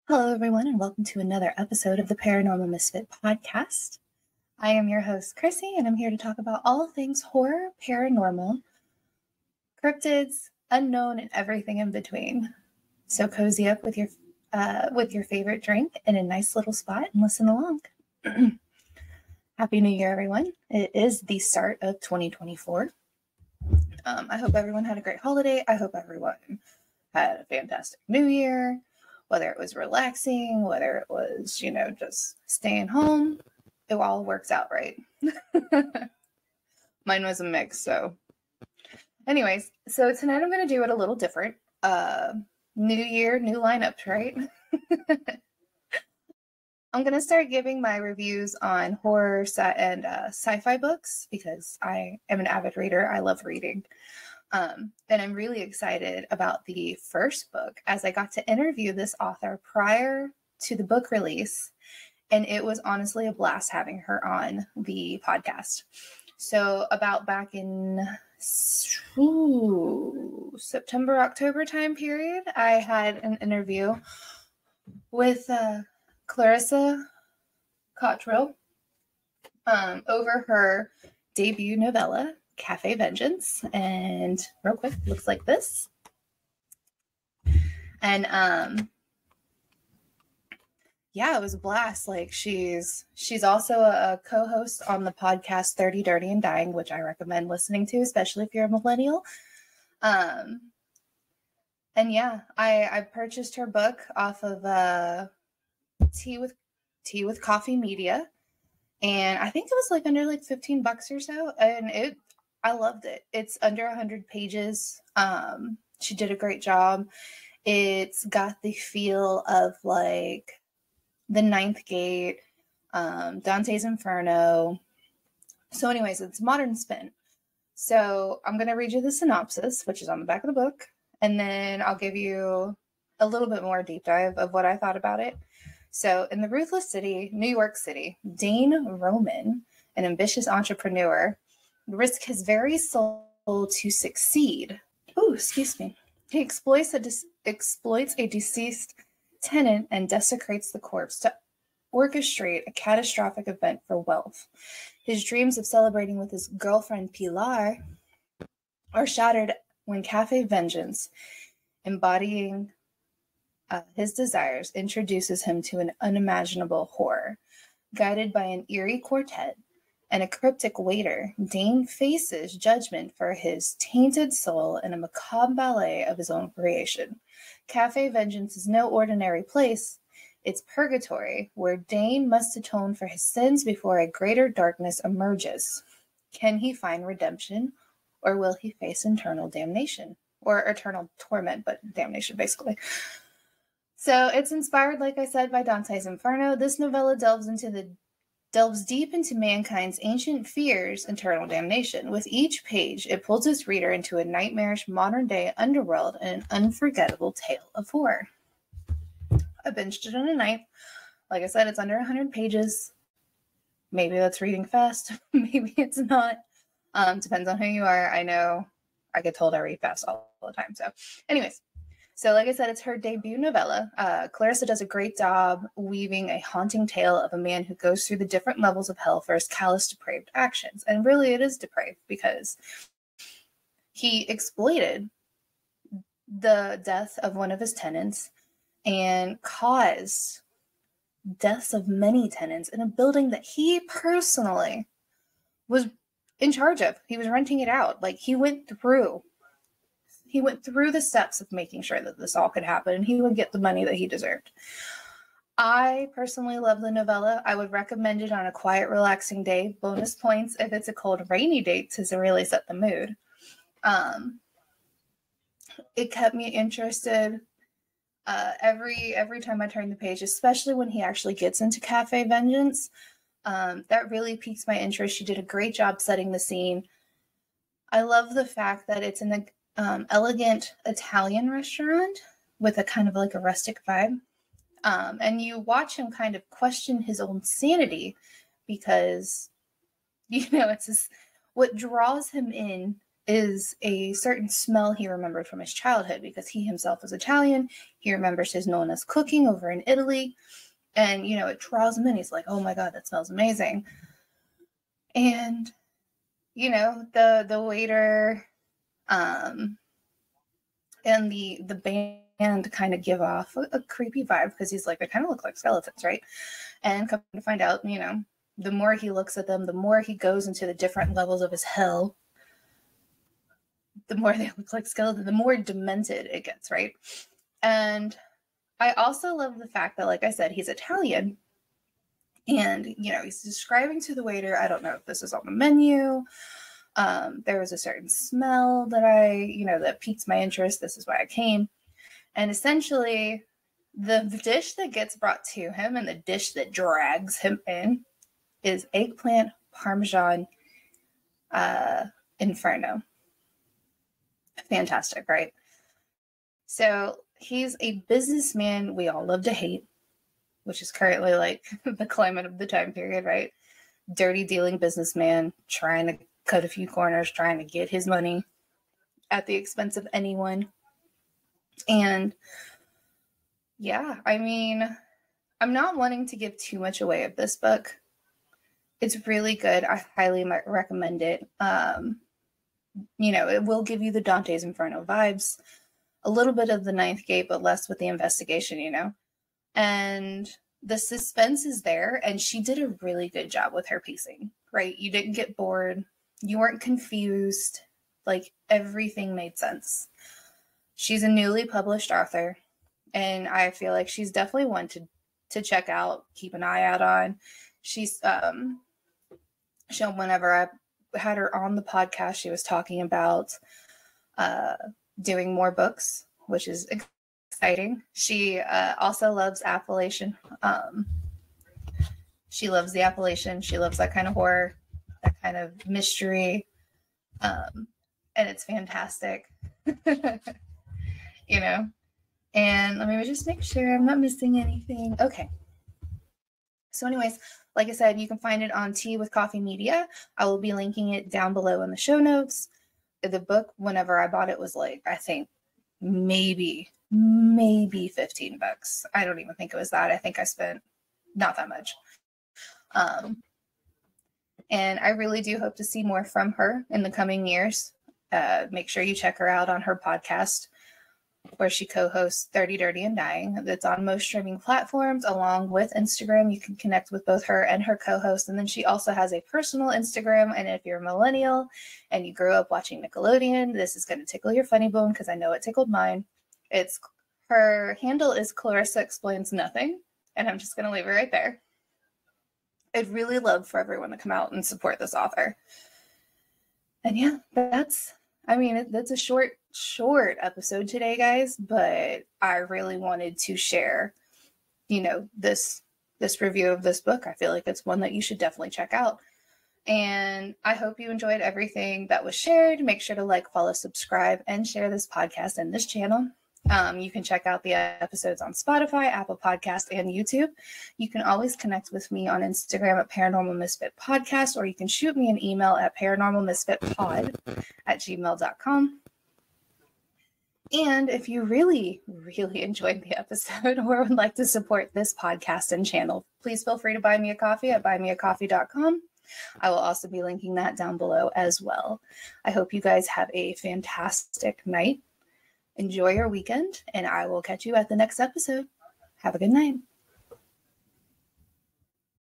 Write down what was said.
Hello, everyone, and welcome to another episode of the Paranormal Misfit podcast. I am your host, Chrissy, and I'm here to talk about all things horror, paranormal, cryptids, unknown, and everything in between. So cozy up with your favorite drink in a nice little spot and listen along. Happy New Year, everyone. It is the start of 2024. I hope everyone had a great holiday. I hope everyone had a fantastic New Year. Whether it was relaxing, whether it was, just staying home, it all works out right. Mine was a mix, so. Anyways, so tonight I'm going to do it a little different. New year, new lineups, right? I'm going to start giving my reviews on horror and sci-fi books because I am an avid reader. I love reading. And I'm really excited about the first book as I got to interview this author prior to the book release. And it was honestly a blast having her on the podcast. So about back in September, October time period, I had an interview with Clarissa Cottrill over her debut novella, Café Vengeance, and real quick, looks like this. And yeah, it was a blast. Like she's also a co-host on the podcast 30 Dirty and Dying, which I recommend listening to, especially if you're a millennial. And yeah, I purchased her book off of Tea with Coffee Media, and I think it was like under like $15 or so, and I loved it. It's under 100 pages. She did a great job. It's got the feel of like The Ninth Gate, Dante's Inferno. So anyways, it's modern spin. So I'm going to read you the synopsis, which is on the back of the book, and then I'll give you a little bit more deep dive of what I thought about it. So in the ruthless city, New York City, Dane Roman, an ambitious entrepreneur, risk his very soul to succeed. Oh, excuse me. He exploits a deceased tenant and desecrates the corpse to orchestrate a catastrophic event for wealth. His dreams of celebrating with his girlfriend Pilar are shattered when Café Vengeance, embodying his desires, introduces him to an unimaginable horror. Guided by an eerie quartet and a cryptic waiter, Dane faces judgment for his tainted soul in a macabre ballet of his own creation. Café Vengeance is no ordinary place. It's purgatory, where Dane must atone for his sins before a greater darkness emerges. Can he find redemption, or will he face eternal damnation? Or eternal torment, but damnation, basically. So it's inspired, like I said, by Dante's Inferno. This novella delves deep into mankind's ancient fears, eternal damnation. With each page, it pulls its reader into a nightmarish modern-day underworld and an unforgettable tale of horror. I binged it in a night. Like I said, it's under 100 pages. Maybe that's reading fast. Maybe it's not. Depends on who you are. I know I get told I read fast all the time. So anyways. So like I said, it's her debut novella. Clarissa does a great job weaving a haunting tale of a man who goes through the different levels of hell for his callous, depraved actions. And really it is depraved because he exploited the death of one of his tenants and caused deaths of many tenants in a building that he personally was in charge of. He was renting it out. Like he went through the steps of making sure that this all could happen, and he would get the money that he deserved. I personally love the novella. I would recommend it on a quiet, relaxing day. Bonus points if it's a cold, rainy day to really set the mood. It kept me interested every time I turned the page, especially when he actually gets into Café Vengeance. That really piques my interest. She did a great job setting the scene. I love the fact that it's in the elegant Italian restaurant with a kind of like a rustic vibe. And you watch him kind of question his own sanity because, it's what draws him in is a certain smell he remembered from his childhood because he himself was Italian. He remembers his nonna's cooking over in Italy. And, it draws him in. He's like, oh my God, that smells amazing. And, the waiter and the band kind of give off a creepy vibe because he's like, they kind of look like skeletons, right? And come to find out, the more he looks at them, the more he goes into the different levels of his hell, the more they look like skeletons, the more demented it gets, right? And I also love the fact that, like I said, he's Italian. And, he's describing to the waiter, I don't know if this is on the menu. There was a certain smell that that piqued my interest. This is why I came. And essentially, the dish that gets brought to him and the dish that drags him in is eggplant Parmesan Inferno. Fantastic, right? So he's a businessman we all love to hate, which is currently like the climate of the time period, right? Dirty dealing businessman trying to cut a few corners, trying to get his money at the expense of anyone. And yeah, I mean, I'm not wanting to give too much away of this book. It's really good. I highly recommend it. It will give you the Dante's Inferno vibes, a little bit of the Ninth Gate, but less with the investigation, and the suspense is there, and she did a really good job with her pacing, right? You didn't get bored. You weren't confused. Like, everything made sense. She's a newly published author, and I feel like she's definitely one to check out, keep an eye out on. She's, whenever I had her on the podcast, she was talking about doing more books, which is exciting. She also loves Appalachian. She loves the Appalachian. She loves that kind of horror, that kind of mystery. And it's fantastic. And let me just make sure I'm not missing anything. Okay. So anyways, like I said, you can find it on Tea with Coffee Media. I will be linking it down below in the show notes. The book, whenever I bought it, was like, I think maybe $15. I don't even think it was that. I think I spent not that much. And I really do hope to see more from her in the coming years. Make sure you check her out on her podcast, where she co-hosts 30 Dirty and Dying. That's on most streaming platforms, along with Instagram. You can connect with both her and her co-host. And then she also has a personal Instagram. And if you're a millennial and you grew up watching Nickelodeon, this is going to tickle your funny bone because I know it tickled mine. Her handle is Clarissa Explains Nothing. And I'm just going to leave it right there. I'd really love for everyone to come out and support this author. And yeah, that's a short episode today, guys, but I really wanted to share, this review of this book. I feel like it's one that you should definitely check out. And I hope you enjoyed everything that was shared. Make sure to like, follow, subscribe, and share this podcast and this channel. You can check out the episodes on Spotify, Apple Podcast, and YouTube. You can always connect with me on Instagram at Paranormal Misfit Podcast, or you can shoot me an email at paranormalmisfitpod@gmail.com. And if you really, really enjoyed the episode or would like to support this podcast and channel, please feel free to buy me a coffee at buymeacoffee.com. I will also be linking that down below as well. I hope you guys have a fantastic night. Enjoy your weekend, and I will catch you at the next episode. Have a good night.